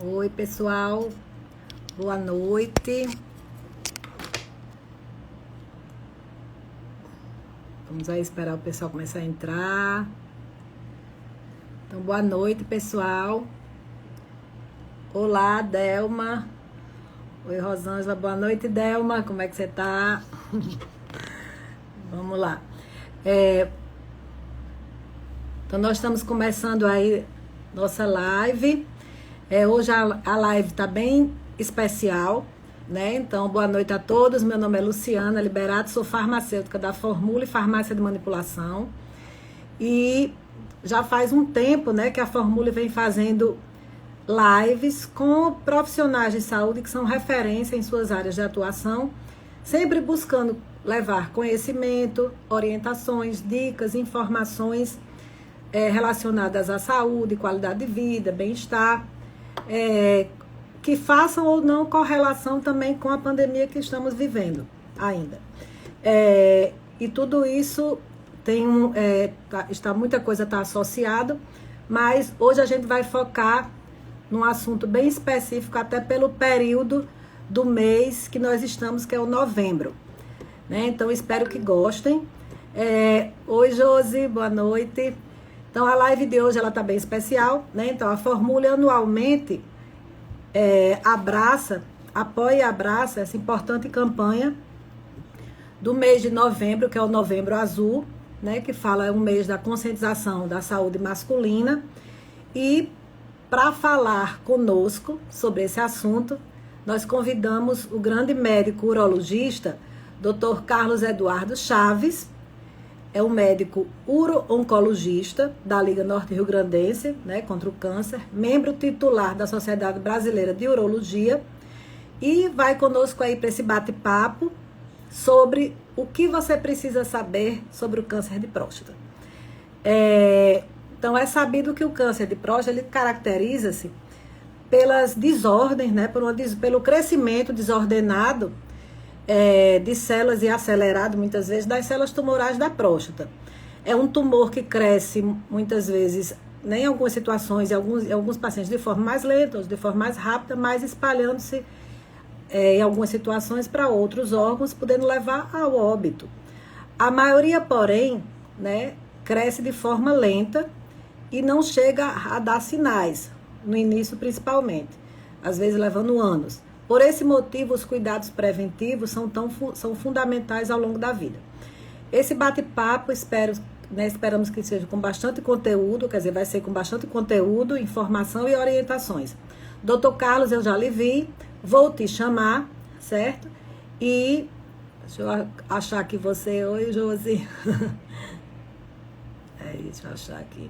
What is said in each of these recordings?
Oi, pessoal. Boa noite. Vamos aí esperar o pessoal começar a entrar. Então, boa noite, pessoal. Olá, Delma. Oi, Rosângela. Boa noite, Delma. Como é que você tá? Vamos lá. Então, nós estamos começando aí nossa live. Hoje a live está bem especial, né? Então, boa noite a todos. Meu nome é Luciana Liberato, sou farmacêutica da Formula e Farmácia de Manipulação. E já faz um tempo, né, que a Formula vem fazendo lives com profissionais de saúde que são referência em suas áreas de atuação, sempre buscando levar conhecimento, orientações, dicas, informações relacionadas à saúde, qualidade de vida, bem-estar, que façam ou não correlação também com a pandemia que estamos vivendo ainda. E tudo isso tem muita coisa está associado, mas hoje a gente vai focar num assunto bem específico, até pelo período do mês que nós estamos, que é o novembro. Né? Então, espero que gostem. Oi, Josi, boa noite. Então, a live de hoje está bem especial. Né? Então, a Formula anualmente apoia e abraça essa importante campanha do mês de novembro, que é o Novembro Azul, né? Que fala um mês da conscientização da saúde masculina. E para falar conosco sobre esse assunto, nós convidamos o grande médico urologista, Dr. Carlos Eduardo Chaves, é um médico uro-oncologista da Liga Norte Rio Grandense, né, contra o câncer, membro titular da Sociedade Brasileira de Urologia, e vai conosco aí para esse bate-papo sobre o que você precisa saber sobre o câncer de próstata. Então, é sabido que o câncer de próstata ele caracteriza-se pelas desordens, né, pelo crescimento desordenado de células e acelerado, muitas vezes, das células tumorais da próstata. É um tumor que cresce, muitas vezes, né, em algumas situações, em alguns pacientes, de forma mais lenta, de forma mais rápida, mas espalhando-se em algumas situações para outros órgãos, podendo levar ao óbito. A maioria, porém, né, cresce de forma lenta e não chega a dar sinais, no início principalmente, às vezes levando anos. Por esse motivo, os cuidados preventivos são fundamentais ao longo da vida. Esse bate-papo, esperamos que seja com bastante conteúdo, quer dizer, vai ser com bastante conteúdo, informação e orientações. Doutor Carlos, eu já lhe vi, vou te chamar, certo? E deixa eu achar aqui você. Oi, Josi. Deixa eu achar aqui.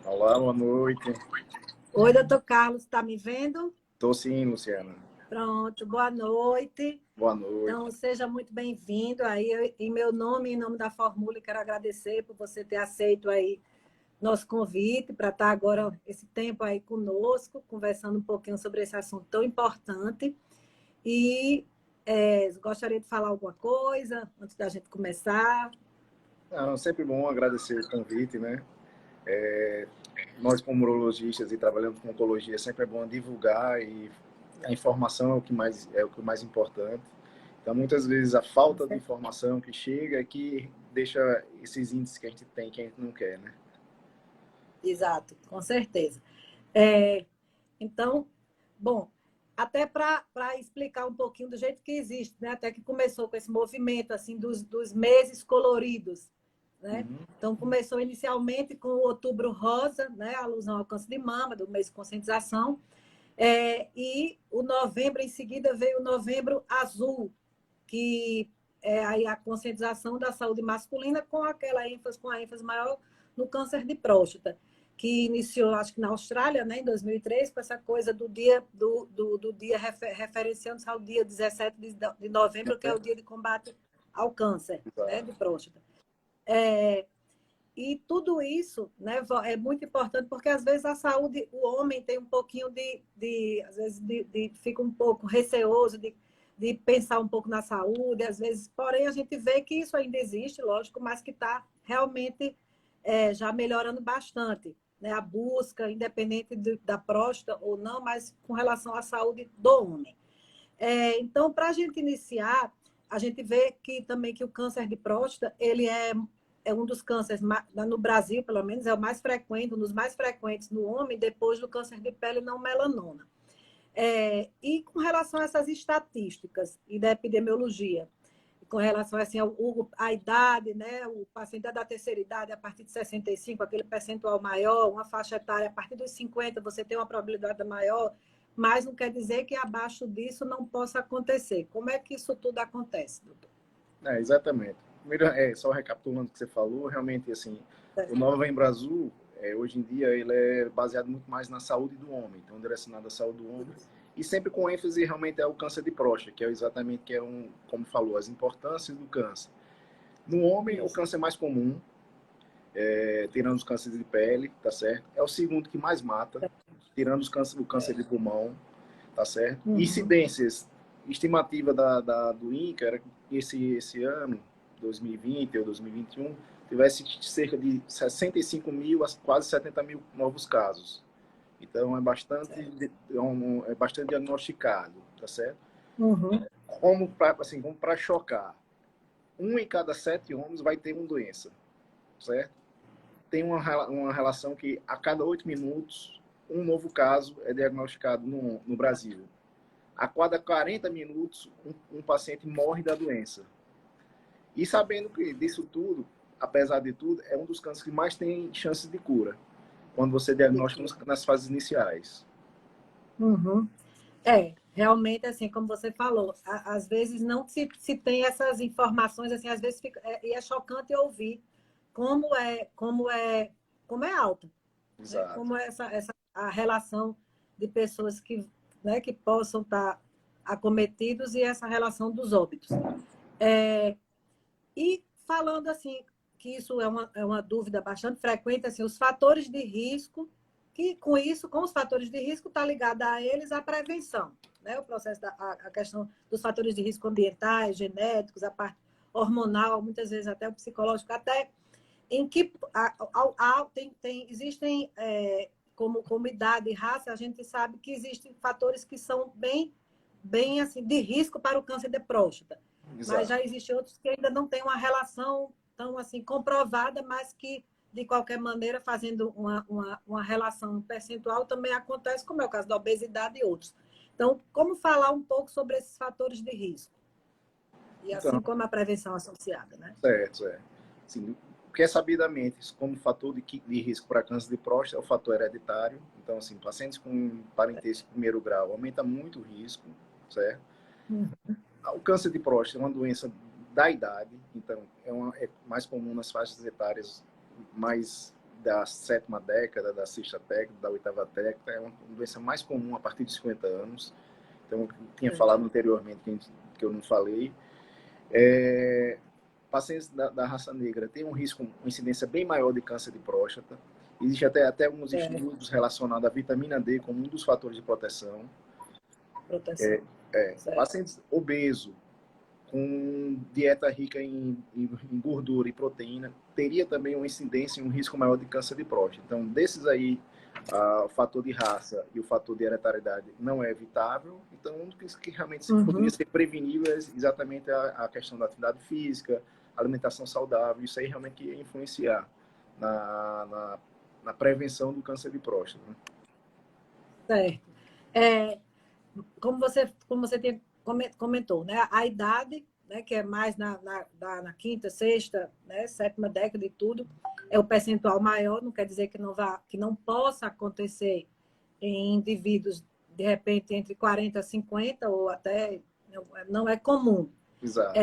Olá, boa noite. Oi, doutor Carlos, está me vendo? Estou sim, Luciana. Pronto, boa noite. Boa noite. Então, seja muito bem-vindo. Aí, em meu nome, em nome da Formula, quero agradecer por você ter aceito aí nosso convite para estar agora esse tempo aí conosco, conversando um pouquinho sobre esse assunto tão importante. E gostaria de falar alguma coisa antes da gente começar? Não, sempre bom agradecer o convite, né? Nós, como urologistas e trabalhando com oncologia, sempre é bom divulgar e a informação é o que mais importante. Então, muitas vezes, a falta de informação que chega é que deixa esses índices que a gente tem, que a gente não quer, né? Exato, com certeza. Então, bom, até para explicar um pouquinho do jeito que existe, né? Até que começou com esse movimento assim dos meses coloridos, né? Uhum. Então começou inicialmente com o Outubro Rosa, né? A alusão ao câncer de mama, do mês de conscientização, e o novembro em seguida veio o Novembro Azul, que é aí a conscientização da saúde masculina com a ênfase maior no câncer de próstata, que iniciou, acho que na Austrália, né, em 2003, com essa coisa do dia, do dia referenciando-se ao dia 17 de novembro, que é o dia de combate ao câncer, né, de próstata. E tudo isso, né, é muito importante, porque às vezes a saúde, o homem tem um pouquinho às vezes, fica um pouco receoso de pensar um pouco na saúde, às vezes, porém a gente vê que isso ainda existe, lógico, mas que está realmente já melhorando bastante, né, a busca, independente da próstata ou não, mas com relação à saúde do homem. Então, para a gente iniciar, a gente vê que também que o câncer de próstata, ele é um dos cânceres, no Brasil, pelo menos, é o mais frequente, um dos mais frequentes no homem, depois do câncer de pele não melanoma. E com relação a essas estatísticas e da epidemiologia, com relação assim, à idade, né? O paciente da terceira idade, a partir de 65, aquele percentual maior, uma faixa etária, a partir dos 50, você tem uma probabilidade maior, mas não quer dizer que abaixo disso não possa acontecer. Como é que isso tudo acontece, doutor? Exatamente. Primeiro, só recapitulando o que você falou, realmente, assim, o Novembro Azul, hoje em dia, ele é baseado muito mais na saúde do homem, então direcionado à saúde do homem, e sempre com ênfase realmente ao câncer de próstata, que é exatamente, como falou, as importâncias do câncer. No homem, o câncer mais comum, tirando os cânceres de pele, tá certo? É o segundo que mais mata, tirando o câncer de pulmão, tá certo? Incidências, estimativa do INCA era que esse ano, 2020 ou 2021, tivesse cerca de 65 mil a quase 70 mil novos casos. Então, é bastante diagnosticado, tá certo? Como para chocar, 1 em cada 7 homens vai ter uma doença, certo? Tem uma relação que a cada 8 minutos, um novo caso é diagnosticado no Brasil. A cada 40 minutos, um paciente morre da doença. E sabendo que disso tudo, apesar de tudo, é um dos cânceres que mais tem chances de cura, quando você diagnostica nas fases iniciais. Realmente, assim, como você falou, às vezes não se tem essas informações, assim, às vezes e é chocante ouvir como é alta, né? Como é a relação de pessoas né, que possam estar acometidos e essa relação dos óbitos. E falando assim, que isso é uma dúvida bastante frequente, assim, os fatores de risco, que com os fatores de risco está ligada a eles a prevenção, né? O processo a questão dos fatores de risco ambientais, genéticos, a parte hormonal, muitas vezes até o psicológico, até em que existem como idade e raça, a gente sabe que existem fatores que são bem assim de risco para o câncer de próstata. Exato. Mas já existem outros que ainda não têm uma relação tão assim comprovada, mas que de qualquer maneira, fazendo uma relação percentual, também acontece, como é o caso da obesidade e outros. Então, como falar um pouco sobre esses fatores de risco? E assim como a prevenção associada, né? Certo. Assim, o que é sabidamente como fator de risco para câncer de próstata é o fator hereditário. Então, assim, pacientes com parentesco de primeiro grau aumenta muito o risco, certo? O câncer de próstata é uma doença da idade, então é mais comum nas faixas etárias mais da 7ª década, da 6ª década, da 8ª década, é uma doença mais comum a partir de 50 anos. Então, eu tinha falado anteriormente que eu não falei. Pacientes da raça negra têm um risco, uma incidência bem maior de câncer de próstata. Existe até alguns estudos relacionados à vitamina D como um dos fatores de proteção. Pacientes obesos, com dieta rica em gordura e proteína, teria também uma incidência e um risco maior de câncer de próstata. Então, desses aí, o fator de raça e o fator de hereditariedade não é evitável. Então, um dos que realmente poderia ser prevenível é exatamente a questão da atividade física, alimentação saudável. Isso aí realmente ia influenciar na prevenção do câncer de próstata. Né? Certo. Como você comentou, né? A idade, né, que é mais na 5ª, 6ª, né, 7ª década e tudo, é o percentual maior, não quer dizer que não possa acontecer em indivíduos, de repente, entre 40 e 50, ou até não é comum. Exato.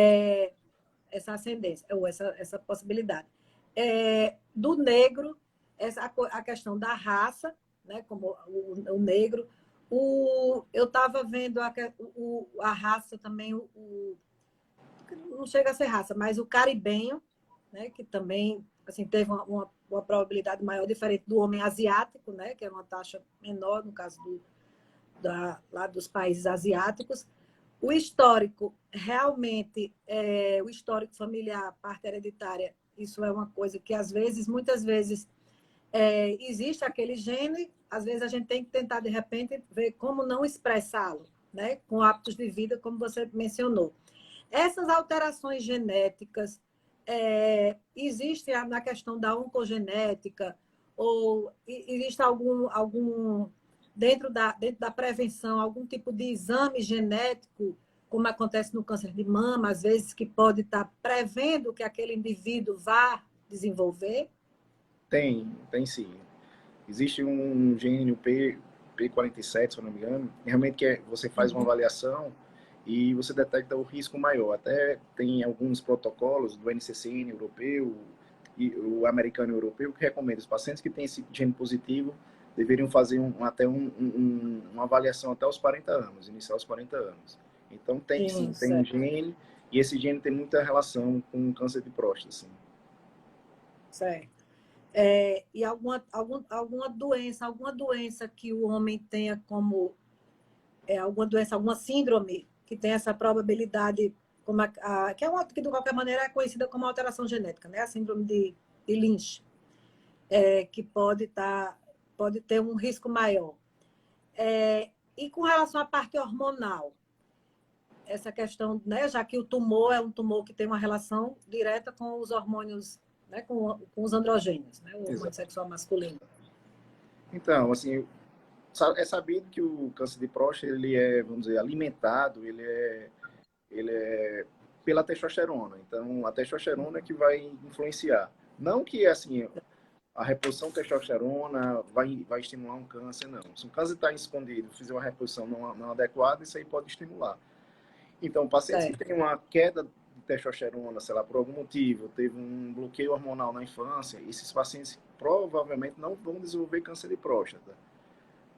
Essa ascendência, ou essa possibilidade. Do negro, a questão da raça, né, como o negro, eu estava vendo a raça também, não chega a ser raça, mas o caribenho, né, que também assim, teve uma probabilidade maior, diferente do homem asiático, né, que é uma taxa menor, no caso lá dos países asiáticos. O histórico, realmente, o histórico familiar, a parte hereditária, isso é uma coisa que, às vezes, muitas vezes, existe aquele gene, às vezes a gente tem que tentar, de repente, ver como não expressá-lo, né, com hábitos de vida, como você mencionou. Essas alterações genéticas existem na questão da oncogenética, ou existe algum dentro da prevenção, algum tipo de exame genético, como acontece no câncer de mama, às vezes, que pode estar prevendo que aquele indivíduo vá desenvolver? Tem sim. Existe um gene, o P47, se eu não me engano, realmente você faz uma avaliação e você detecta o risco maior. Até tem alguns protocolos do NCCN europeu e o americano e europeu que recomendam os pacientes que têm esse gene positivo deveriam fazer uma avaliação até os 40 anos, iniciar aos 40 anos. Então sim, tem um gene, e esse gene tem muita relação com câncer de próstata, sim. Certo. E alguma doença que o homem tenha como alguma doença, alguma síndrome que tem essa probabilidade, como que é uma que de qualquer maneira é conhecida como alteração genética, né? A síndrome de Lynch, que pode ter um risco maior. E com relação à parte hormonal, essa questão, né, já que o tumor é um tumor que tem uma relação direta com os hormônios, né, com os androgênios, né, o hormônio sexual masculino. Então, assim, é sabido que o câncer de próstata, ele é, vamos dizer, alimentado, ele é pela testosterona. Então, a testosterona é que vai influenciar. Não que, assim, a reposição de testosterona vai estimular um câncer, não. Se um câncer está escondido, fizer uma reposição não adequada, isso aí pode estimular. Então, pacientes que têm uma queda de testosterona, sei lá, por algum motivo, teve um bloqueio hormonal na infância, esses pacientes provavelmente não vão desenvolver câncer de próstata,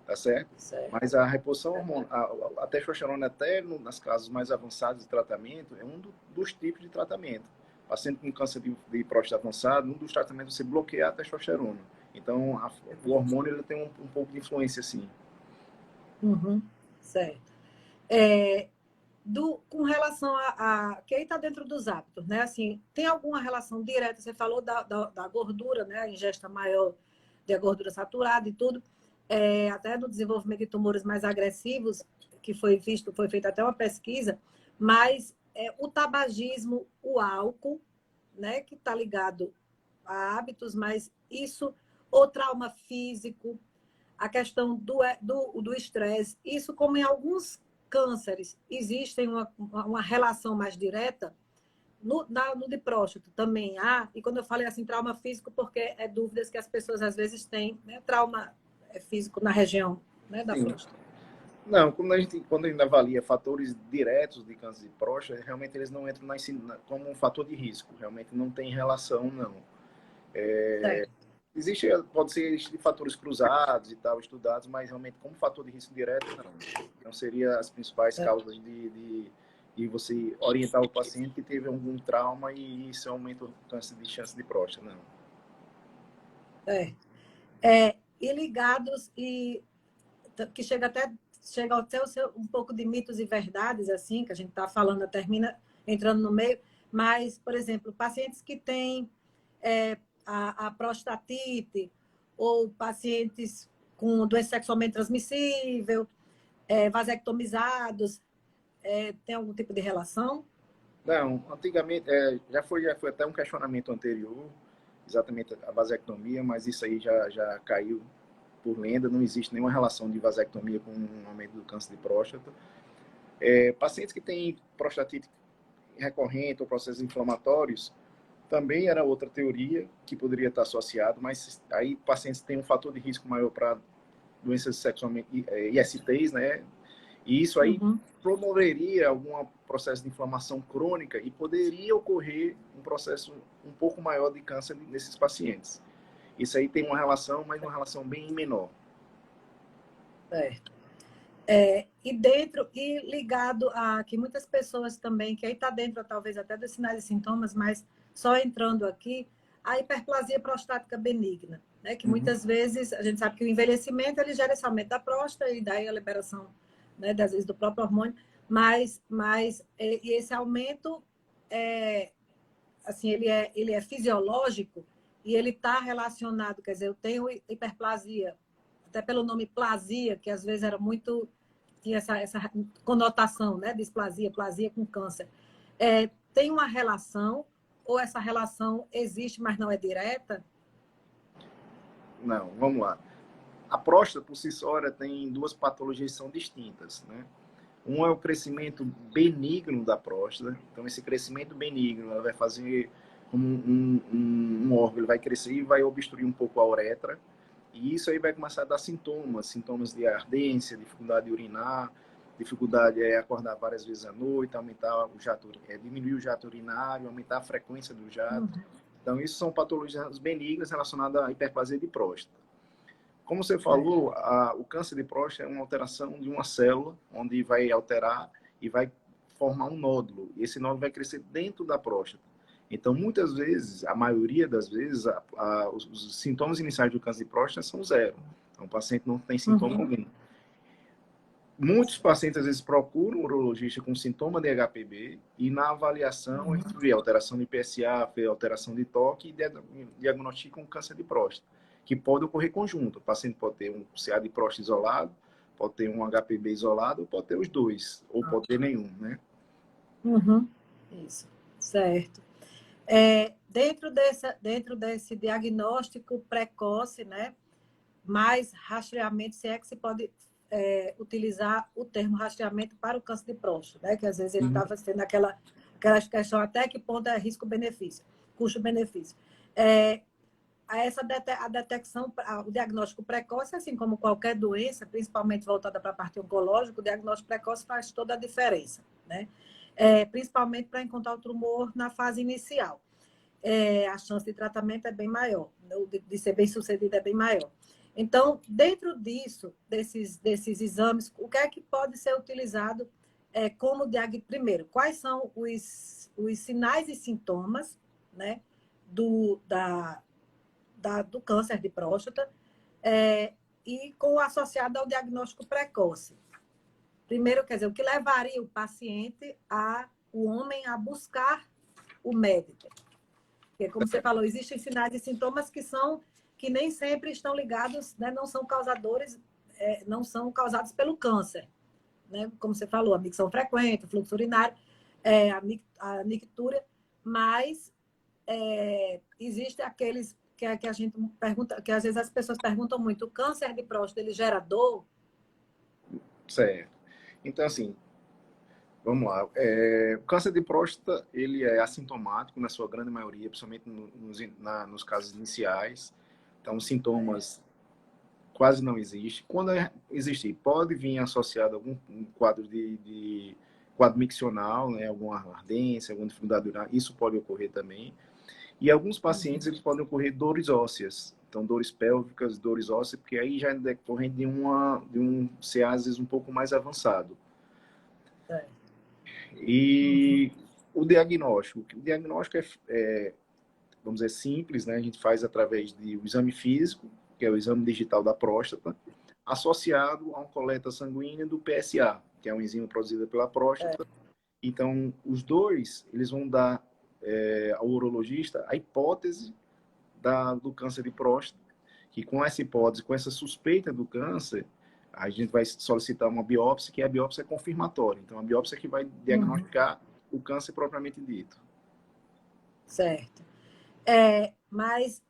tá certo? Mas a reposição hormonal, a testosterona, até nas casos mais avançados de tratamento, é um dos tipos de tratamento. Paciente com câncer de próstata avançado, um dos tratamentos é você bloquear a testosterona. Então, o hormônio ele tem um pouco de influência, sim. Certo. Com relação que aí está dentro dos hábitos, né? Assim, tem alguma relação direta? Você falou da gordura, né? A ingesta maior de gordura saturada e tudo, até no desenvolvimento de tumores mais agressivos, que foi feita até uma pesquisa, mas o tabagismo, o álcool, né? Que está ligado a hábitos, mas isso, o trauma físico, a questão do estresse, isso como em alguns cânceres existem uma relação mais direta, no de próstata também há, e quando eu falei assim, trauma físico, porque é dúvidas que as pessoas às vezes têm, né? Trauma físico na região, né, da próstata. Não, quando a gente avalia fatores diretos de câncer de próstata, realmente eles não entram como um fator de risco, realmente não tem relação, não. Pode ser fatores cruzados e tal, estudados, mas realmente como fator de risco direto, não. Não seria as principais causas de você orientar o paciente que teve algum trauma e isso aumenta o câncer de chance de próstata, não. E ligados, e que chega até um pouco de mitos e verdades, assim, que a gente está falando, termina entrando no meio, mas, por exemplo, pacientes que têm a prostatite, ou pacientes com doença sexualmente transmissível, vasectomizados, tem algum tipo de relação? Não, antigamente, já foi até um questionamento anterior, exatamente a vasectomia, mas isso aí já caiu por lenda, não existe nenhuma relação de vasectomia com o aumento do câncer de próstata. Pacientes que têm prostatite recorrente ou processos inflamatórios, também era outra teoria que poderia estar associado, mas aí pacientes têm um fator de risco maior para doenças sexualmente ISTs, né? E isso aí promoveria algum processo de inflamação crônica e poderia ocorrer um processo um pouco maior de câncer nesses pacientes. Isso aí tem uma relação, mas uma relação bem menor. Certo. E ligado a que muitas pessoas também, que aí está dentro talvez até dos sinais e sintomas, mas só entrando aqui, a hiperplasia prostática benigna, né? Que muitas vezes a gente sabe que o envelhecimento ele gera esse aumento da próstata e daí a liberação, né, das vezes do próprio hormônio, mas e esse aumento assim, ele é fisiológico e ele está relacionado, quer dizer, eu tenho hiperplasia, até pelo nome plasia, que às vezes era muito, tinha essa conotação, né, displasia, plasia com câncer. Tem uma relação, ou essa relação existe, mas não é direta? Não, vamos lá. A próstata, por si só, tem duas patologias que são distintas, né? Um é o crescimento benigno da próstata. Então, esse crescimento benigno, ela vai fazer como um órgão, ele vai crescer e vai obstruir um pouco a uretra. E isso aí vai começar a dar sintomas de ardência, dificuldade de urinar, dificuldade de acordar várias vezes à noite, aumentar o jato, diminuir o jato urinário, aumentar a frequência do jato. Então, isso são patologias benignas relacionadas à hiperplasia de próstata. Como você falou, o câncer de próstata é uma alteração de uma célula, onde vai alterar e vai formar um nódulo. E esse nódulo vai crescer dentro da próstata. Então, muitas vezes, a maioria das vezes, os sintomas iniciais do câncer de próstata são zero. Então, o paciente não tem sintoma algum. Muitos pacientes, às vezes, procuram um urologista com sintoma de HPB e, na avaliação, eles vê alteração de PSA, alteração de toque e diagnosticam um câncer de próstata, que pode ocorrer conjunto. O paciente pode ter um CA de próstata isolado, pode ter um HPB isolado, ou pode ter os dois, ou pode ter nenhum, né? Isso, certo. Dentro desse diagnóstico precoce, né, mais rastreamento, se é que se pode utilizar o termo rastreamento para o câncer de próstata, né, que às vezes ele estava sendo aquela questão até que ponto é risco-benefício, custo-benefício. A detecção, o diagnóstico precoce, assim como qualquer doença, principalmente voltada para a parte oncológica, o diagnóstico precoce faz toda a diferença, né? Principalmente para encontrar o tumor na fase inicial. A chance de tratamento é bem maior, de ser bem sucedido é bem maior. Então, dentro desses exames, o que é que pode ser utilizado como diagnóstico? Primeiro, quais são os sinais e sintomas, né, do câncer de próstata e associado ao diagnóstico precoce. Primeiro, quer dizer, o que levaria o paciente, o homem, a buscar o médico? Porque, como você falou, existem sinais e sintomas que nem sempre estão ligados, né, não são causadores, não são causados pelo câncer. Né? Como você falou, a micção frequente, o fluxo urinário, a nictúria, mas existem aqueles que a gente pergunta, que às vezes as pessoas perguntam muito, o câncer de próstata, ele gera dor? Certo. Então, assim, vamos lá. O câncer de próstata, ele é assintomático na sua grande maioria, principalmente nos casos iniciais. Então, sintomas quase não existem. Quando existir, pode vir associado a algum quadro de quadro miccional, né, alguma ardência, alguma dificuldade urinária, isso pode ocorrer também. E alguns pacientes, eles podem ocorrer dores ósseas. Então, dores pélvicas, dores ósseas, porque aí já é decorrente de um CA, às vezes, um pouco mais avançado. E o diagnóstico vamos dizer, simples, né? A gente faz através do exame físico, que é o exame digital da próstata, associado a uma coleta sanguínea do PSA, que é uma enzima produzida pela próstata. Então, os dois, eles vão dar ao urologista a hipótese do câncer de próstata, que com essa hipótese, com essa suspeita do câncer, a gente vai solicitar uma biópsia, que a biópsia é confirmatória. Então, a biópsia é que vai diagnosticar o câncer propriamente dito. Certo. Mas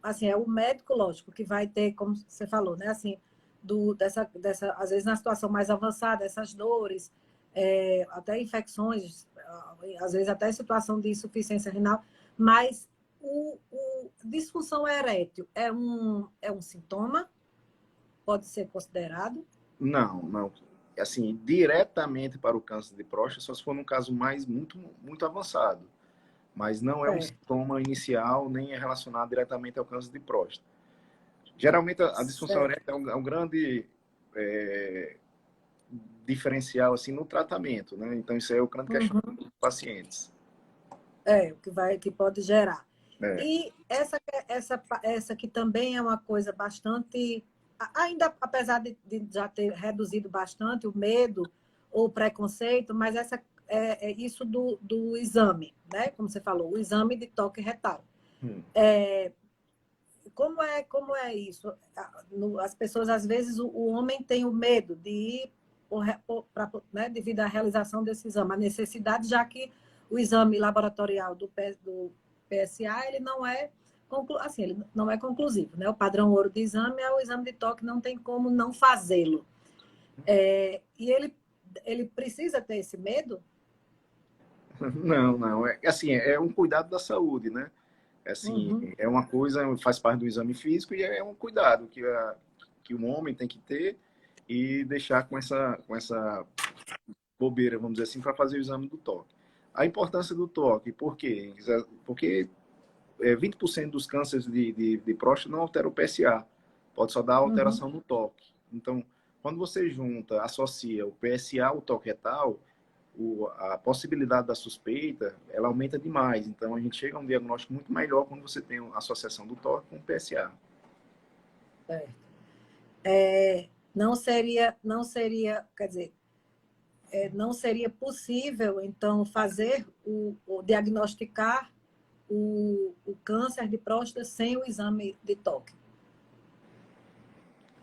assim, é o médico, lógico, que vai ter, como você falou, né? Assim, às vezes na situação mais avançada, essas dores, até infecções, às vezes até situação de insuficiência renal, mas disfunção erétil é um sintoma? Pode ser considerado? Não. Assim, diretamente para o câncer de próstata, só se for num caso muito, muito avançado. Mas não é um sintoma inicial, nem é relacionado diretamente ao câncer de próstata. Geralmente, a disfunção erétil é um grande diferencial assim, no tratamento, né? Então, isso aí é o grande questionamento dos pacientes. o que vai, que pode gerar. É. E essa que também é uma coisa bastante, ainda apesar de já ter reduzido bastante o medo ou o preconceito, mas é isso do exame, né? Como você falou, o exame de toque retal. Hum. Como é isso? As pessoas, às vezes, o homem tem o medo de ir né, devido à realização desse exame, a necessidade, já que o exame laboratorial do PSA ele não é assim, ele não é conclusivo, né? O padrão ouro de exame é o exame de toque, não tem como não fazê-lo. E ele precisa ter esse medo? Não, não. É assim, é um cuidado da saúde, né? Assim, Uhum. é uma coisa, faz parte do exame físico e é um cuidado que um homem tem que ter e deixar com essa bobeira, vamos dizer assim, para fazer o exame do toque. A importância do toque, por quê? Porque 20% dos cânceres de próstata não alteram o PSA, pode só dar Uhum. alteração no toque. Então, quando você junta, associa o PSA ao toque retal, a possibilidade da suspeita, ela aumenta demais. Então, a gente chega a um diagnóstico muito melhor quando você tem a associação do toque com o PSA. Certo. Não seria, quer dizer, não seria possível, então, fazer o diagnosticar o câncer de próstata sem o exame de toque.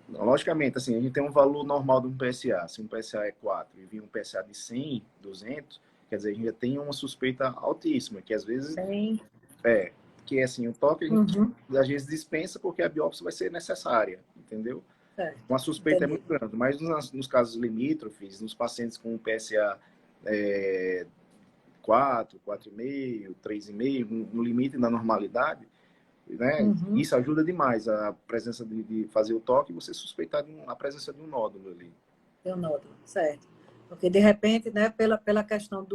Logicamente, assim, a gente tem um valor normal de um PSA. Se um PSA é 4 e vir um PSA de 100, 200, quer dizer, a gente já tem uma suspeita altíssima, que às vezes Sem. é, que é assim, o toque a gente Uhum. às vezes dispensa porque a biópsia vai ser necessária, entendeu? Certo. Uma suspeita é Entendi. muito grande, mas nos casos limítrofes, nos pacientes com PSA 4, 4,5, 3,5, no limite da normalidade, né? Uhum. Isso ajuda demais a presença de fazer o toque e você suspeitar a presença de um nódulo ali. Eu noto, certo. Porque, de repente, né, pela questão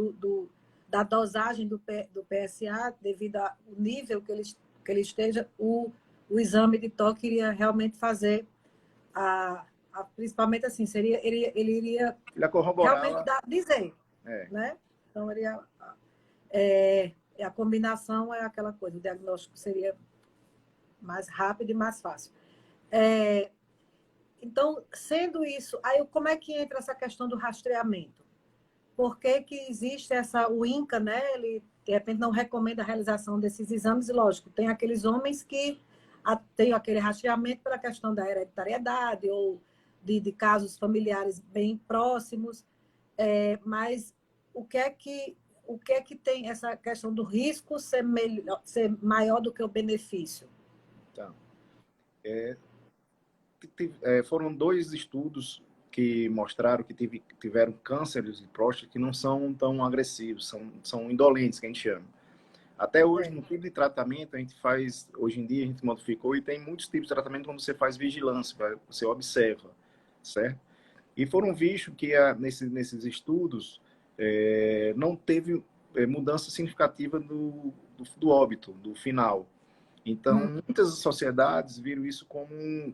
da dosagem do PSA, devido ao nível que ele esteja, o exame de toque iria realmente fazer, principalmente assim, ele iria Ele realmente corroborar, dizer, é, né? Então, a combinação é aquela coisa, o diagnóstico seria mais rápido e mais fácil. Então, sendo isso, aí como é que entra essa questão do rastreamento? Por que que existe o INCA, né? Ele, de repente, não recomenda a realização desses exames, e lógico, tem aqueles homens que têm aquele rastreamento pela questão da hereditariedade ou de casos familiares bem próximos, mas o que é que tem essa questão do risco ser maior do que o benefício? tá. Foram 2 estudos que mostraram que tiveram cânceres de próstata que não são tão agressivos, são indolentes, que a gente chama. Até hoje, É. no tipo de tratamento, a gente faz, hoje em dia, a gente modificou e tem muitos tipos de tratamento onde você faz vigilância, você observa, certo? E foram vistos que nesses estudos não teve mudança significativa do óbito, do final. Então, muitas sociedades viram isso como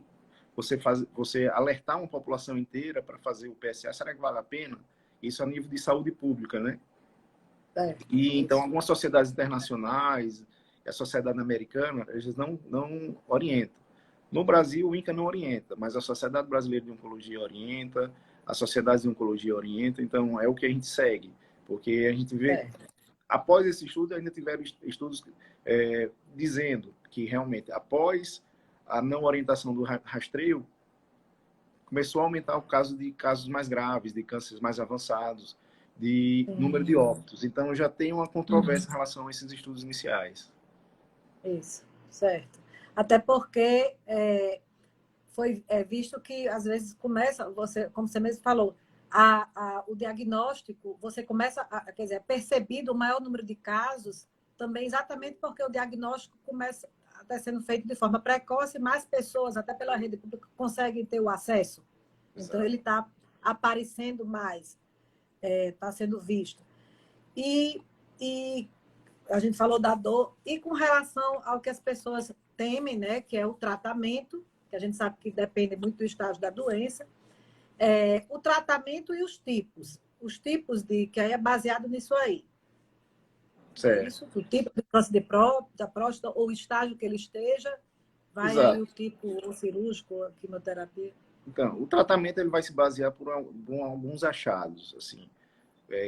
você alertar uma população inteira para fazer o PSA, será que vale a pena? Isso a nível de saúde pública, né? Certo, E então isso. algumas sociedades internacionais, a sociedade americana, eles não orientam. No Brasil, o INCA não orienta, mas a Sociedade Brasileira de Oncologia orienta, a Sociedade de Oncologia orienta, então é o que a gente segue, porque a gente vê, Certo. após esse estudo, ainda tiveram estudos dizendo que realmente, após a não orientação do rastreio, começou a aumentar o caso de casos mais graves, de cânceres mais avançados, de número de Sim. óbitos. Então, já tem uma controvérsia em relação a esses estudos iniciais. Isso, certo. Até porque foi visto que, às vezes, começa, como você mesmo falou, o diagnóstico, você começa, quer dizer, é percebido o maior número de casos, também exatamente porque o diagnóstico começa até sendo feito de forma precoce, mais pessoas, até pela rede pública, conseguem ter o acesso. Então, Exato. ele está aparecendo mais, está sendo visto. E, e a gente falou da dor, e com relação ao que as pessoas temem, né, que é o tratamento, que a gente sabe que depende muito do estágio da doença, o tratamento e os tipos de que aí é baseado nisso aí. É Certo. isso? O tipo de câncer da próstata ou o estágio que ele esteja, vai aí Exato. o tipo ou cirúrgico, ou a quimioterapia. Então, o tratamento ele vai se basear por alguns achados, assim.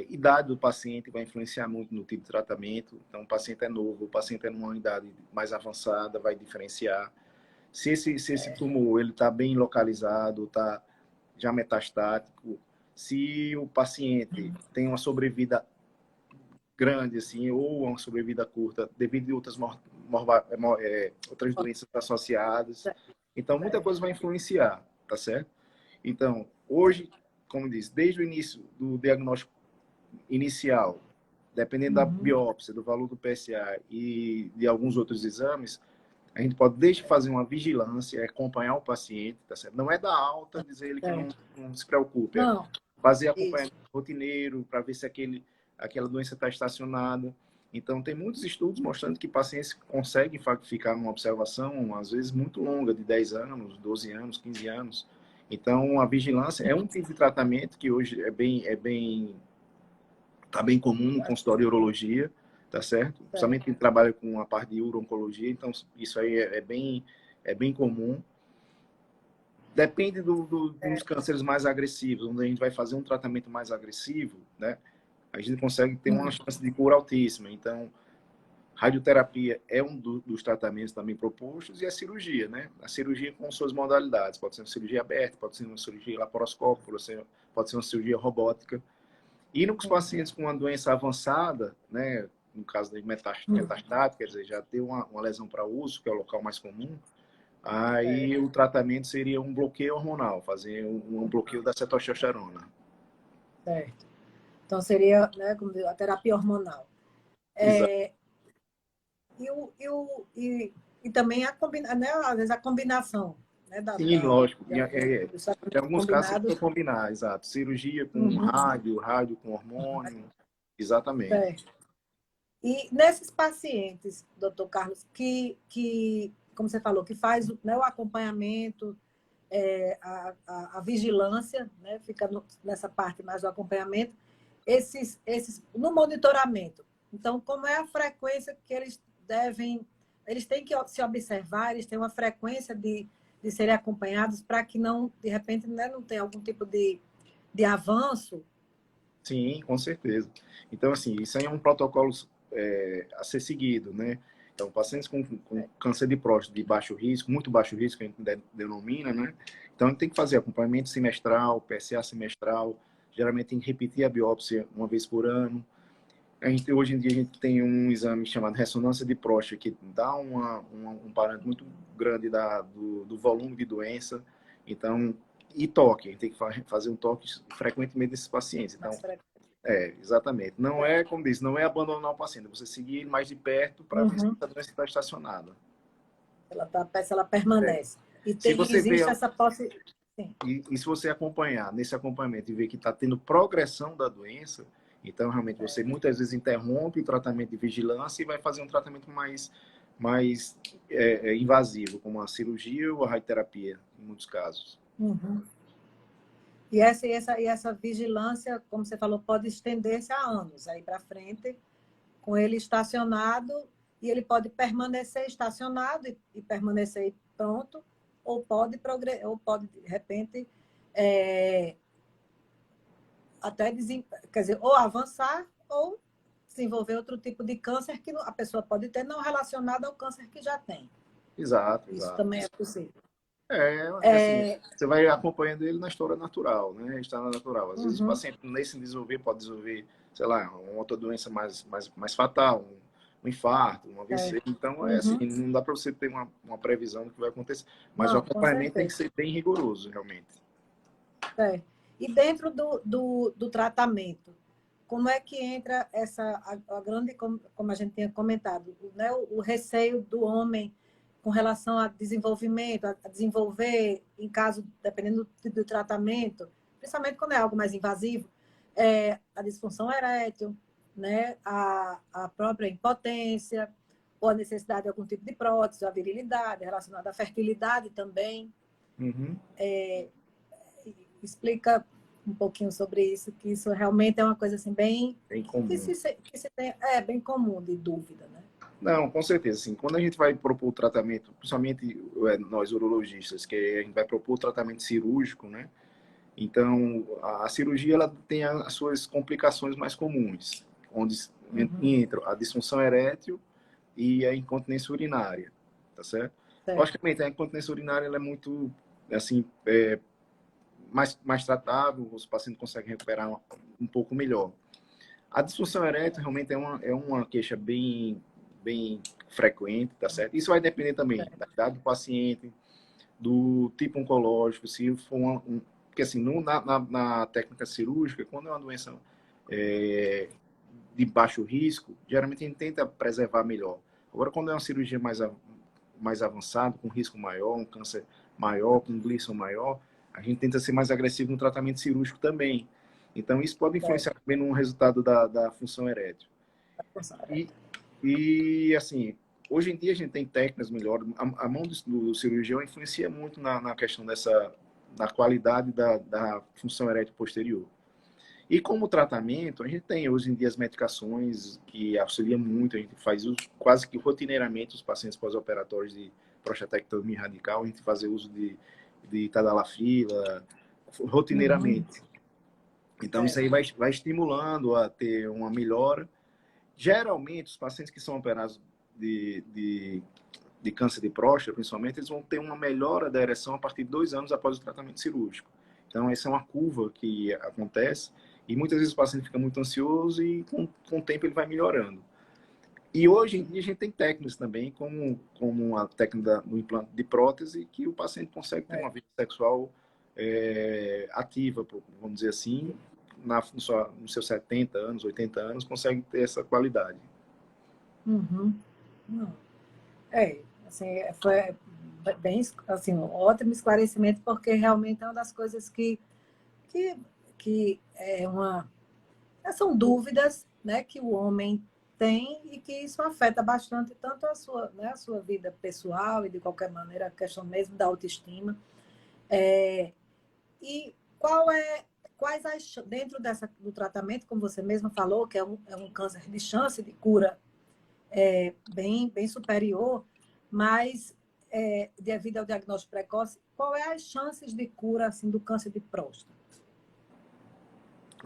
Idade do paciente vai influenciar muito no tipo de tratamento. Então, o paciente é novo, o paciente é numa idade mais avançada, vai diferenciar. Se esse tumor ele está bem localizado, está já metastático, se o paciente tem uma sobrevida grande, assim, ou uma sobrevida curta, devido a outras doenças associadas. Então, muita coisa vai influenciar, tá certo? Então, hoje, como disse, desde o início do diagnóstico inicial, dependendo da biópsia, do valor do PSA e de alguns outros exames, a gente pode desde fazer uma vigilância, acompanhar o paciente, tá certo? Não é dar alta, dizer ele que não se preocupe, é Não, fazer isso. acompanhamento rotineiro para ver se aquela doença está estacionada. Então, tem muitos estudos mostrando que pacientes conseguem ficar numa observação, às vezes, muito longa, de 10 anos, 12 anos, 15 anos. Então, a vigilância é um tipo de tratamento que hoje tá bem comum no consultório de urologia, tá certo? Principalmente quem trabalha com a parte de uro-oncologia, então isso aí é bem comum. Depende dos cânceres mais agressivos, onde a gente vai fazer um tratamento mais agressivo, né? A gente consegue ter uma chance de cura altíssima. Então, radioterapia é um dos tratamentos também propostos e a cirurgia, né? A cirurgia com suas modalidades. Pode ser uma cirurgia aberta, pode ser uma cirurgia laparoscópica, pode ser uma cirurgia robótica. E nos pacientes com uma doença avançada, né, no caso da metastática, quer dizer, já tem uma lesão para uso, que é o local mais comum, aí o tratamento seria um bloqueio hormonal, fazer um bloqueio da cetotestosterona. Certo. Então, seria, né, como diz, a terapia hormonal. Exato. E, e também né, às vezes a combinação, né, Sim, lógico. dos Em tratamentos alguns casos, você combinados. pode combinar, exato. Cirurgia com rádio com hormônio, exatamente. Certo. E nesses pacientes, doutor Carlos, como você falou, que faz, né, o acompanhamento, a vigilância, né, fica nessa parte mais do acompanhamento, no monitoramento. Então, como é a frequência que eles têm que se observar, eles têm uma frequência de serem acompanhados para que não, de repente, né, não tenha algum tipo de avanço. Sim, com certeza. Então, assim, isso aí é um protocolo a ser seguido, né? Então, pacientes com câncer de próstata de baixo risco, muito baixo risco, que a gente denomina, né? Então, a gente tem que fazer acompanhamento semestral, PSA semestral, geralmente tem que repetir a biópsia uma vez por ano. Hoje em dia, a gente tem um exame chamado ressonância de próstata, que dá um parâmetro muito grande do volume de doença. Então, e toque, a gente tem que fazer um toque frequentemente desses pacientes. Então, exatamente. Não é, como disse, não é abandonar o paciente, é você seguir ele mais de perto para ver se a doença está estacionada. Se ela permanece. E Se você vê, existe essa possibilidade. e se você acompanhar nesse acompanhamento e ver que está tendo progressão da doença, então realmente você muitas vezes interrompe o tratamento de vigilância e vai fazer um tratamento mais invasivo, como a cirurgia ou a radioterapia, em muitos casos. E essa vigilância, como você falou, pode estender-se a anos aí para frente, com ele estacionado, e ele pode permanecer estacionado e permanecer pronto, ou pode de repente, até quer dizer, ou avançar, ou desenvolver outro tipo de câncer que a pessoa pode ter, não relacionado ao câncer que já tem. Exato, Isso exato. também é possível. Assim, você vai acompanhando ele na história natural, né? História natural. Às vezes o paciente, nesse desenvolver, pode desenvolver, sei lá, uma outra doença mais fatal, um infarto, um AVC. Então, assim, não dá para você ter uma previsão do que vai acontecer. Mas o Não, com acompanhamento tem que certeza. ser bem rigoroso, realmente. E dentro do tratamento, como é que entra a grande, como a gente tinha comentado, né, o receio do homem com relação a desenvolvimento, a desenvolver, em caso, dependendo do tratamento, principalmente quando é algo mais invasivo, a disfunção erétil, né, a própria impotência, ou a necessidade de algum tipo de prótese, a virilidade, relacionada à fertilidade também. Uhum. Explica um pouquinho sobre isso, que isso realmente é uma coisa assim bem comum. que se tem, bem comum de dúvida, né? Não, com certeza, sim. Quando a gente vai propor o tratamento, principalmente nós urologistas, que a gente vai propor o tratamento cirúrgico, né? Então, a cirurgia ela tem as suas complicações mais comuns, onde entra a disfunção erétil e a incontinência urinária, tá certo? Logicamente, a incontinência urinária ela é muito, assim, mais tratável, os pacientes conseguem recuperar um pouco melhor. A disfunção erétil realmente é uma queixa bem frequente, tá certo? Isso vai depender também da idade do paciente, do tipo oncológico, se for porque assim, na técnica cirúrgica, quando é uma doença de baixo risco, geralmente a gente tenta preservar melhor. Agora, quando é uma cirurgia mais avançada, com risco maior, um câncer maior, com um Gleason maior, a gente tenta ser mais agressivo no tratamento cirúrgico também. Então, isso pode influenciar também no resultado da função erétil. E assim, hoje em dia a gente tem técnicas melhores. A mão do cirurgião influencia muito na questão da qualidade da função erétil posterior. E como tratamento, a gente tem hoje em dia as medicações que auxiliam muito, a gente faz uso quase que rotineiramente os pacientes pós-operatórios de prostatectomia radical, a gente faz uso de tadalafila rotineiramente. Então, isso aí vai estimulando a ter uma melhora. Geralmente, os pacientes que são operados de câncer de próstata, principalmente, eles vão ter uma melhora da ereção a partir de 2 anos após o tratamento cirúrgico. Então, essa é uma curva que acontece e muitas vezes o paciente fica muito ansioso e com o tempo ele vai melhorando. E hoje em dia a gente tem técnicas também, como a técnica do implante de prótese, que o paciente consegue ter uma vida sexual ativa, vamos dizer assim, nos seus 70 anos, 80 anos, consegue ter essa qualidade. Assim, foi bem, assim, um ótimo esclarecimento, porque realmente é uma das coisas que são dúvidas, né, que o homem tem e que isso afeta bastante tanto a sua vida pessoal e, de qualquer maneira, a questão mesmo da autoestima. E quais dentro do tratamento, como você mesma falou, que é um câncer de chance de cura bem superior, mas devido ao diagnóstico precoce, qual é as chances de cura assim, do câncer de próstata?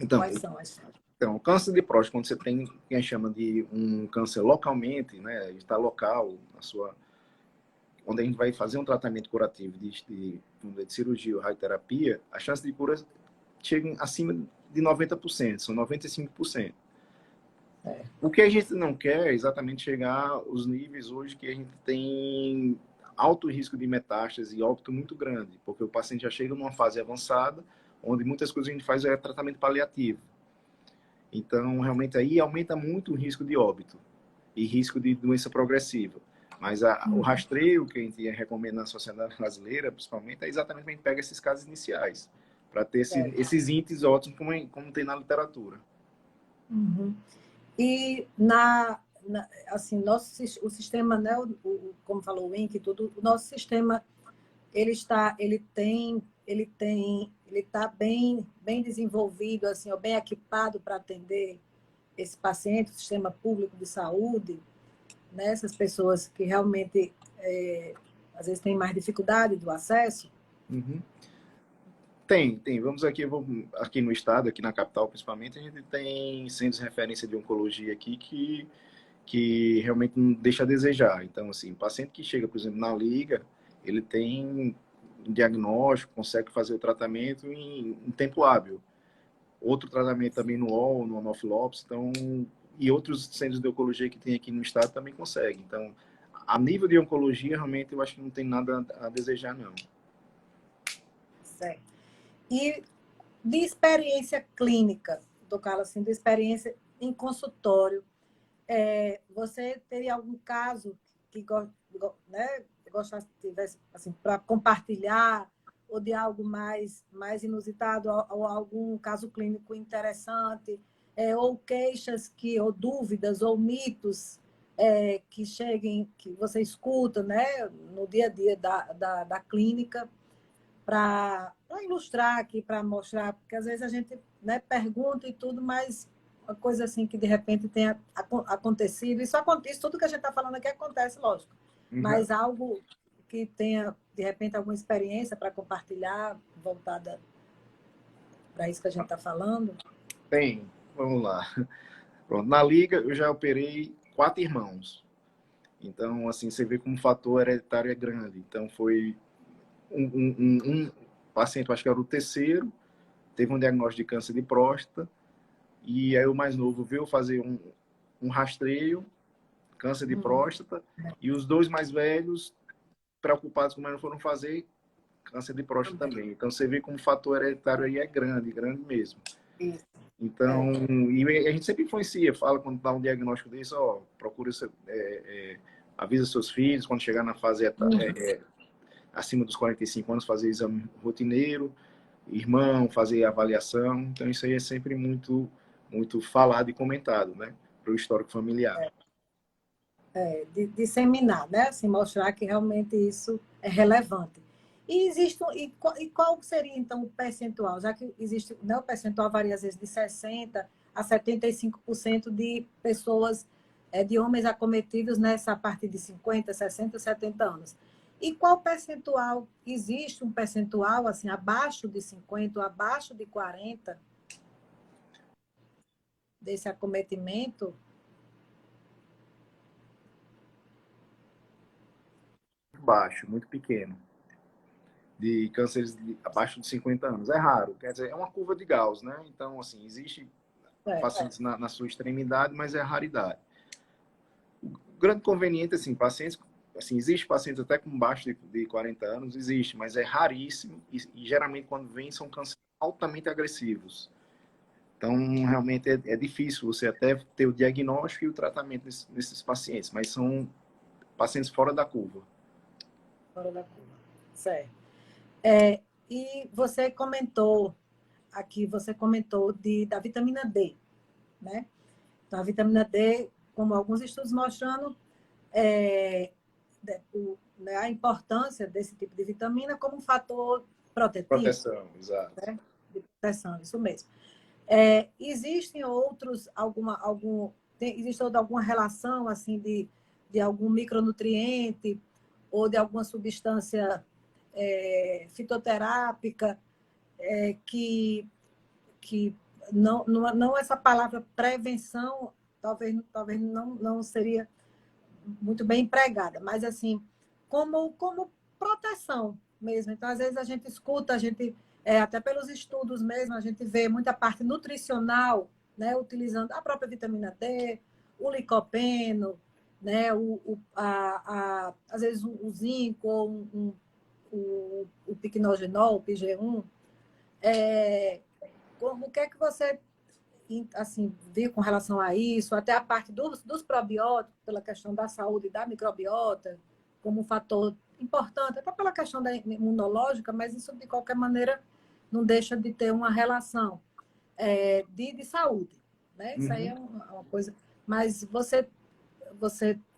Então, quais são as chances? Então, o câncer de próstata, quando você tem quem chama de um câncer localmente, né, está local, onde a gente vai fazer um tratamento curativo de cirurgia ou radioterapia, a chance de cura chega acima de 90%, são 95%. O que a gente não quer é exatamente chegar aos níveis hoje que a gente tem alto risco de metástase e óbito muito grande, porque o paciente já chega numa fase avançada, onde muitas coisas a gente faz tratamento paliativo. Então, realmente, aí aumenta muito o risco de óbito e risco de doença progressiva. Mas o rastreio que a gente recomenda na sociedade brasileira, principalmente, é exatamente para a gente pegar esses casos iniciais, para ter esses índices ótimos, como tem na literatura. E, assim, o sistema, né, como falou o INC e tudo, o nosso sistema, ele está bem desenvolvido, assim, ou bem equipado para atender esse paciente, o sistema público de saúde, né, essas pessoas que realmente, às vezes, têm mais dificuldade do acesso. Tem. Aqui no estado, aqui na capital principalmente, a gente tem centros de referência de oncologia aqui que realmente não deixa a desejar. Então, assim, o paciente que chega, por exemplo, na liga, ele tem um diagnóstico, consegue fazer o tratamento em tempo hábil. Outro tratamento também no UOL, no Anophelops, então, e outros centros de oncologia que tem aqui no estado também conseguem. Então, a nível de oncologia, realmente, eu acho que não tem nada a desejar, não. Certo. E de experiência clínica, do Carlos, assim, de experiência em consultório, você teria algum caso que gostasse, tivesse assim, para compartilhar, ou de algo mais inusitado, ou algum caso clínico interessante, ou queixas ou dúvidas, ou mitos que cheguem, que você escuta, né, no dia a dia da clínica? para ilustrar aqui, para mostrar, porque às vezes a gente, né, pergunta e tudo, mas uma coisa assim que de repente tenha acontecido, isso tudo que a gente está falando aqui acontece, lógico, Uhum. mas algo que tenha, de repente, alguma experiência para compartilhar voltada para isso que a gente está falando. Tem, vamos lá. Pronto, na liga eu já operei 4 irmãos. Então, assim, você vê como o fator hereditário é grande. Então, foi um paciente, acho que era o terceiro, teve um diagnóstico de câncer de próstata, e aí o mais novo veio fazer um rastreio, câncer de próstata, e os dois mais velhos, preocupados como não foram fazer, câncer de próstata também. Então, você vê como o fator hereditário aí é grande, grande mesmo. Isso. Então, e a gente sempre influencia, fala quando dá um diagnóstico desse, ó, procura, avisa seus filhos, quando chegar na fase acima dos 45 anos, fazer exame rotineiro, irmão, fazer avaliação. Então, isso aí é sempre muito, muito falado e comentado, né, para o histórico familiar. Disseminar, né? Assim, mostrar que realmente isso é relevante. E existe e qual seria então o percentual? Já que existe, né, o percentual varia às vezes de 60 a 75% de pessoas, de homens acometidos nessa parte de 50, 60, 70 anos. E qual percentual, existe um percentual assim abaixo de 50, ou abaixo de 40 desse acometimento? Baixo, muito pequeno, de cânceres abaixo de 50 anos. É raro, quer dizer, é uma curva de Gauss, né? Então, assim, existe pacientes na sua extremidade, mas é raridade. O grande conveniente, assim, pacientes, assim, existe pacientes até com baixo de 40 anos, existe, mas é raríssimo e geralmente quando vem são cânceres altamente agressivos. Então, realmente é difícil você até ter o diagnóstico e o tratamento nesses pacientes, mas são pacientes fora da curva. Fora da curva. Certo. E você comentou aqui, você comentou da vitamina D, né? Então, a vitamina D, como alguns estudos mostrando, né, a importância desse tipo de vitamina como um fator protetivo, Proteção, exato. né? De proteção, isso mesmo. Existem outros, existe alguma relação assim de algum micronutriente ou de alguma substância fitoterápica que não essa palavra prevenção talvez não seria muito bem empregada, mas assim, como proteção mesmo. Então, às vezes a gente escuta, até pelos estudos mesmo, a gente vê muita parte nutricional, né, utilizando a própria vitamina D, o licopeno, né, às vezes o zinco ou o piquenogenol, o PG1. O que é que você assim, viu com relação a isso, até a parte dos probióticos, pela questão da saúde da microbiota, como um fator importante, até pela questão da imunológica, mas isso, de qualquer maneira, não deixa de ter uma relação de saúde. Né? Isso aí é uma coisa. Mas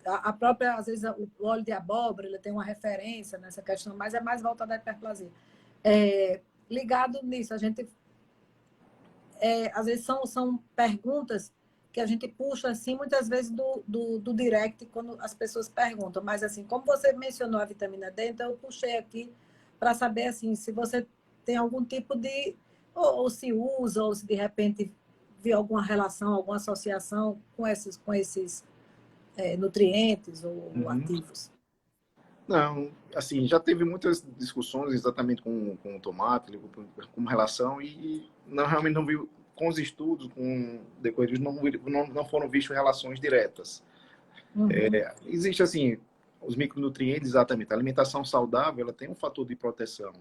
a própria, às vezes, o óleo de abóbora, ele tem uma referência nessa questão, mas é mais voltada à hiperplasia. Ligado nisso, a gente às vezes são perguntas que a gente puxa assim, muitas vezes do direct, quando as pessoas perguntam. Mas, assim, como você mencionou a vitamina D, então eu puxei aqui para saber assim, se você tem algum tipo de. Ou se usa, ou se de repente viu alguma relação, alguma associação com esses nutrientes ou ativos. Não, assim, já teve muitas discussões exatamente com o tomate, com relação, e não, realmente não viu, com os estudos, com decorridos, não foram vistas relações diretas. Existe, assim, os micronutrientes, exatamente, a alimentação saudável, ela tem um fator de proteção.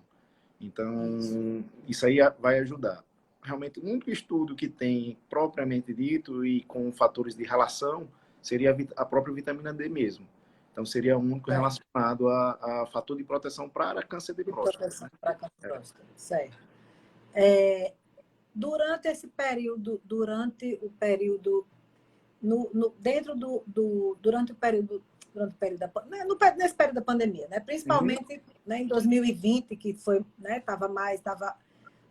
Então, isso aí vai ajudar. Realmente, o único estudo que tem propriamente dito e com fatores de relação seria a própria vitamina D mesmo. Então, seria o único relacionado a fator de proteção para câncer de próstata. Proteção para câncer de próstata, certo. Durante esse período, durante o período durante o período nesse período da pandemia, né? Principalmente né, em 2020, que foi, né,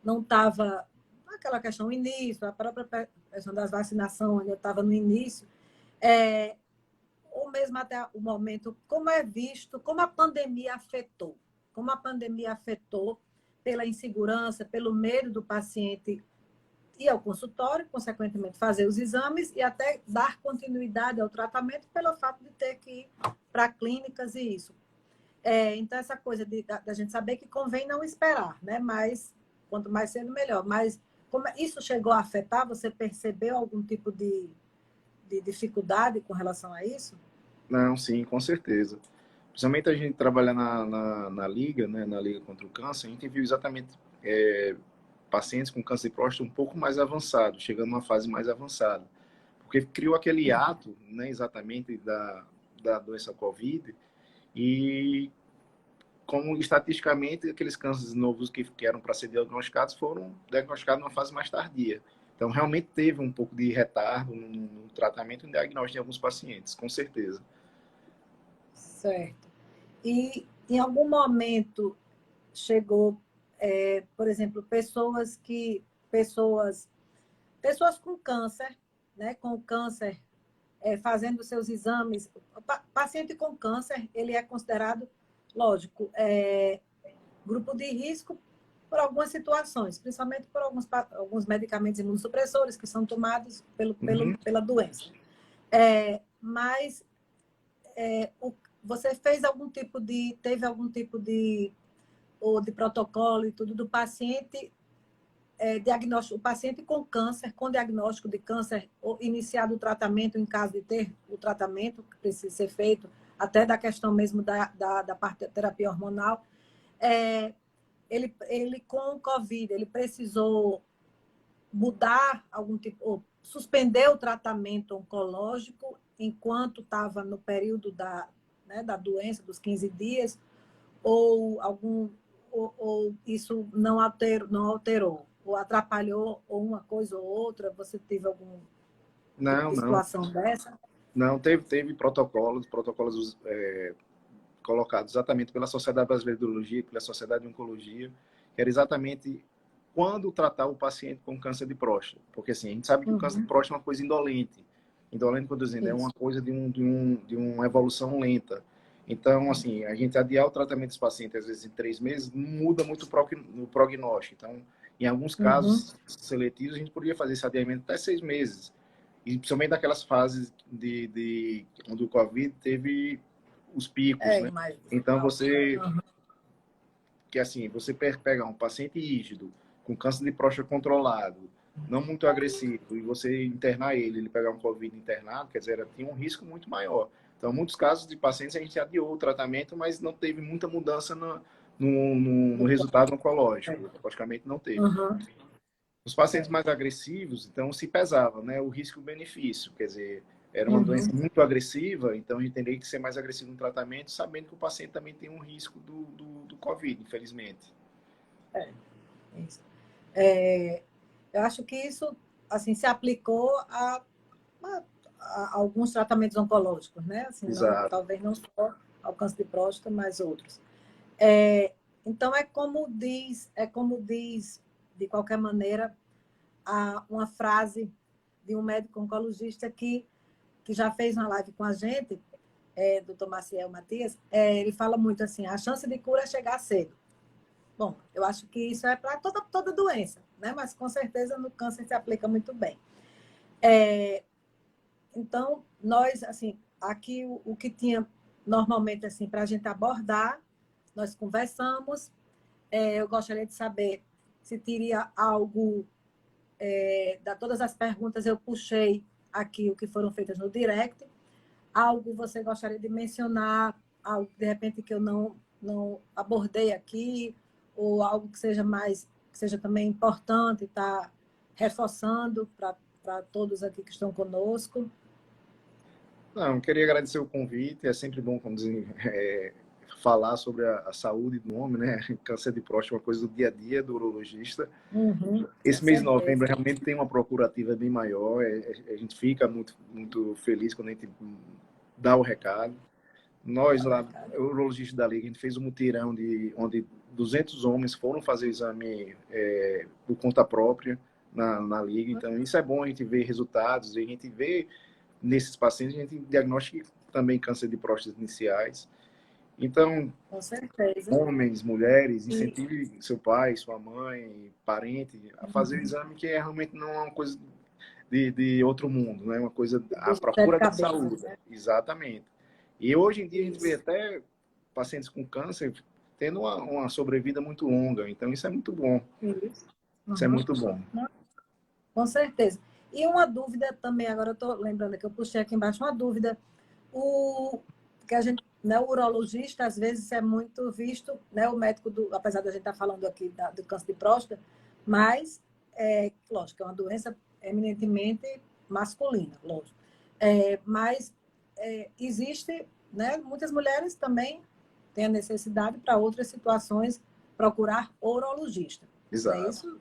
não estava aquela questão no início, a própria questão das vacinações, eu estava no início, ou mesmo até o momento, como é visto, como a pandemia afetou pela insegurança, pelo medo do paciente ir ao consultório, consequentemente fazer os exames e até dar continuidade ao tratamento pelo fato de ter que ir para clínicas e isso. Então, essa coisa da gente saber que convém não esperar, né? Mas quanto mais cedo, melhor. Mas como isso chegou a afetar, você percebeu algum tipo de dificuldade com relação a isso? Não, sim, com certeza. Principalmente a gente trabalhar na Liga, né, na Liga contra o Câncer, a gente viu exatamente pacientes com câncer de próstata um pouco mais avançado, chegando numa fase mais avançada. Porque criou aquele ato, né, exatamente da doença COVID, e como estatisticamente aqueles cânceres novos que eram para ser diagnosticados foram diagnosticados numa fase mais tardia. Então, realmente teve um pouco de retardo no tratamento e no diagnóstico de alguns pacientes, com certeza. Certo. E em algum momento chegou, por exemplo, pessoas com câncer, né, com câncer, fazendo seus exames. O paciente com câncer, ele é considerado, lógico, grupo de risco por algumas situações, principalmente por alguns medicamentos imunossupressores que são tomados pela doença. Mas você teve algum tipo de protocolo e tudo do paciente, diagnóstico, o paciente com câncer, com diagnóstico de câncer, ou iniciado o tratamento em caso de ter o tratamento que precisa ser feito, até da questão mesmo da parte da terapia hormonal, ele com o Covid, ele precisou mudar algum tipo, ou suspender o tratamento oncológico enquanto estava no período da doença, dos 15 dias, ou isso não alterou, ou atrapalhou ou uma coisa ou outra? Você teve algum tipo de situação dessa? Não, teve protocolos colocados exatamente pela Sociedade Brasileira de Urologia, pela Sociedade de Oncologia, que era exatamente quando tratar o paciente com câncer de próstata. Porque assim, a gente sabe que o câncer de próstata é uma coisa indolente. Indolente, quando dizendo, é uma coisa de uma evolução lenta. Então, assim, a gente adiar o tratamento desse paciente, às vezes, em 3 meses, muda muito o prognóstico. Então, em alguns casos seletivos, a gente poderia fazer esse adiamento até 6 meses. E principalmente naquelas fases onde o Covid teve os picos, né? Então, que assim, você pegar um paciente rígido, com câncer de próstata controlado, não muito agressivo, e você internar ele pegar um Covid internado, quer dizer, tinha um risco muito maior. Então, muitos casos de pacientes a gente adiou o tratamento, mas não teve muita mudança no resultado oncológico. Praticamente não teve. Os pacientes mais agressivos, então, se pesava, né? O risco-benefício, quer dizer, era uma doença muito agressiva, então a gente teria que ser mais agressivo no tratamento, sabendo que o paciente também tem um risco do Covid, infelizmente. Isso. Eu acho que isso assim, se aplicou a alguns tratamentos oncológicos, né? Assim, talvez não só ao câncer de próstata, mas outros. Então, é como diz, de qualquer maneira, uma frase de um médico oncologista que já fez uma live com a gente, Dr. Maciel Matias, ele fala muito assim, a chance de cura é chegar cedo. Bom, eu acho que isso é para toda doença, né? Mas com certeza no câncer se aplica muito bem. Então, nós, assim, aqui o que tinha normalmente assim, para a gente abordar, nós conversamos. Eu gostaria de saber se teria algo, todas as perguntas eu puxei aqui, o que foram feitas no direct. Algo você gostaria de mencionar, algo de repente que eu não abordei aqui, ou algo que seja também importante estar reforçando para todos aqui que estão conosco? Não, queria agradecer o convite. É sempre bom, como dizem, falar sobre a saúde do homem, né? Câncer de próstata é uma coisa do dia a dia do urologista. Esse mês de novembro realmente tem uma procura ativa bem maior. A gente fica muito, muito feliz quando a gente dá o recado. Nós Olha, lá, cara. urologistas da Liga, a gente fez um mutirão onde 200 homens foram fazer o exame por conta própria na Liga. Então, isso é bom, a gente ver resultados, a gente vê nesses pacientes, a gente diagnostica também câncer de próstata iniciais. Então, Com certeza. homens, mulheres, E, incentive seu pai, sua mãe, parente a fazer o exame, que realmente não é uma coisa de outro mundo, não é uma coisa, a bicho de sete procura da cabeças, saúde. né? Exatamente. E hoje em dia a gente vê Isso. até pacientes com câncer tendo uma sobrevida muito longa, então isso é muito bom. Isso. Isso é Uhum. muito bom. Com certeza. E uma dúvida também, agora eu estou lembrando que eu puxei aqui embaixo uma dúvida. Que a gente, né, o urologista, às vezes, é muito visto, né, o médico, apesar da gente estar falando aqui do câncer de próstata, mas, lógico, é uma doença eminentemente masculina, lógico. Mas existe, né, muitas mulheres também têm a necessidade, para outras situações, procurar urologista. Não é Exato. isso,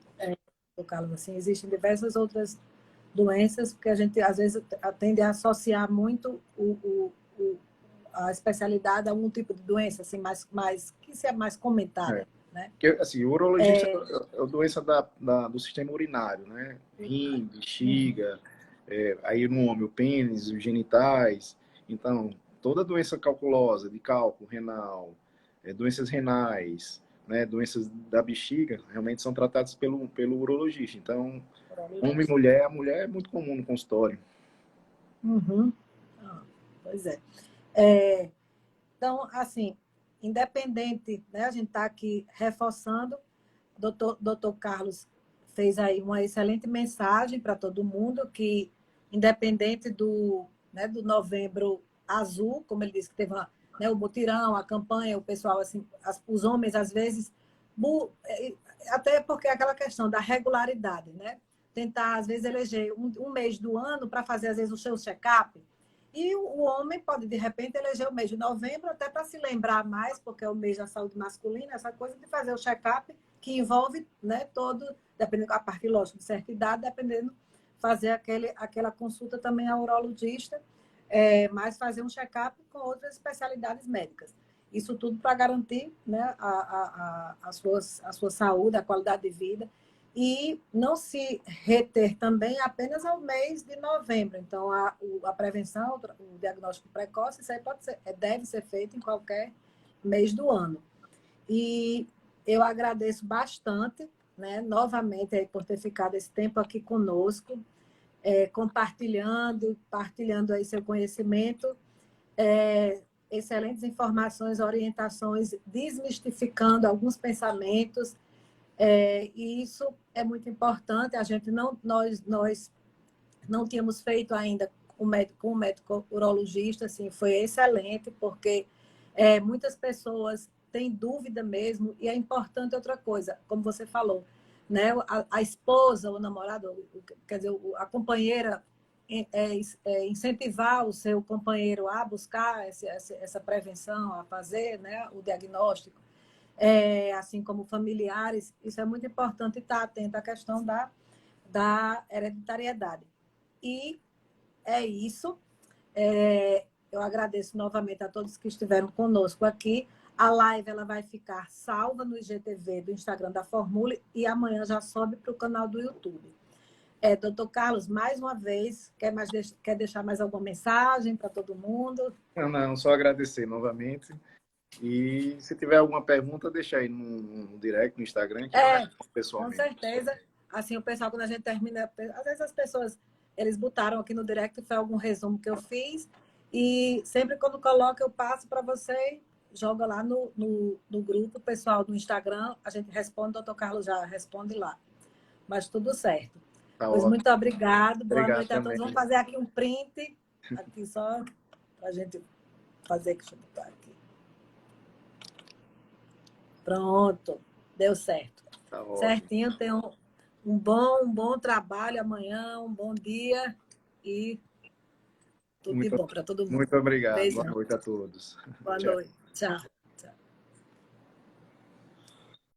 Carlos? Assim, existem diversas outras doenças que a gente, às vezes, tende a associar muito a especialidade a algum tipo de doença, assim, que é mais comentada, né? Porque, assim, o urologista é a doença do sistema urinário, né? Rim, Uhum. bexiga, aí no homem, o pênis, os genitais. Então, toda doença calculosa, de cálculo renal, doenças renais, né? Doenças da bexiga, realmente são tratadas pelo urologista. Então, homem e mulher, a mulher é muito comum no consultório. Uhum. Pois é. É. Então, assim, independente, né, a gente está aqui reforçando, doutor Carlos fez aí uma excelente mensagem para todo mundo, que independente né, do Novembro Azul, como ele disse que teve né, o mutirão, a campanha, o pessoal, assim, os homens, às vezes, até porque é aquela questão da regularidade, né? Tentar, às vezes, eleger um mês do ano para fazer, às vezes, o seu check-up. E o homem pode, de repente, eleger o mês de novembro, até para se lembrar mais, porque é o mês da saúde masculina, essa coisa de fazer o check-up, que envolve, né, todo, dependendo da parte, lógico, de certa idade, dependendo, fazer aquela consulta também ao urologista, mas fazer um check-up com outras especialidades médicas. Isso tudo para garantir, né, a sua saúde, a qualidade de vida, e não se reter também apenas ao mês de novembro. Então, a prevenção, o diagnóstico precoce, isso aí deve ser feito em qualquer mês do ano. E eu agradeço bastante, né, novamente, aí, por ter ficado esse tempo aqui conosco, partilhando aí seu conhecimento, excelentes informações, orientações, desmistificando alguns pensamentos, e isso é muito importante. A gente nós não tínhamos feito ainda com o médico urologista, assim, foi excelente, porque muitas pessoas têm dúvida mesmo, e é importante outra coisa, como você falou, né? A esposa, o namorado, quer dizer, a companheira, incentivar o seu companheiro a buscar essa prevenção, a fazer, né, o diagnóstico, assim como familiares, isso é muito importante estar atento à questão da hereditariedade. E é isso. Eu agradeço novamente a todos que estiveram conosco aqui. A live ela vai ficar salva no IGTV do Instagram da Formule e amanhã já sobe para o canal do YouTube. Doutor Carlos, mais uma vez, quer deixar mais alguma mensagem para todo mundo? Não, só agradecer novamente. E se tiver alguma pergunta, deixa aí no direct, no Instagram, que eu respondo Com pessoalmente. certeza. Assim, o pessoal, quando a gente termina, às vezes as pessoas, eles botaram aqui no direct, foi algum resumo que eu fiz, e sempre quando coloco, eu passo para você, joga lá no grupo, pessoal do Instagram, a gente responde, o doutor Carlos já responde lá. Mas tudo certo. Tá Pois ótimo. muito obrigado, boa Obrigado noite a também. todos. Vamos fazer aqui um print, aqui só para a gente fazer, deixa eu botar aqui. Pronto, deu certo. Tá ótimo. Certinho, tenham um bom trabalho amanhã, um bom dia e tudo de Muito, bom para todo mundo. muito obrigado. Boa Beijão. noite a todos. Boa Tchau. noite. Tchau.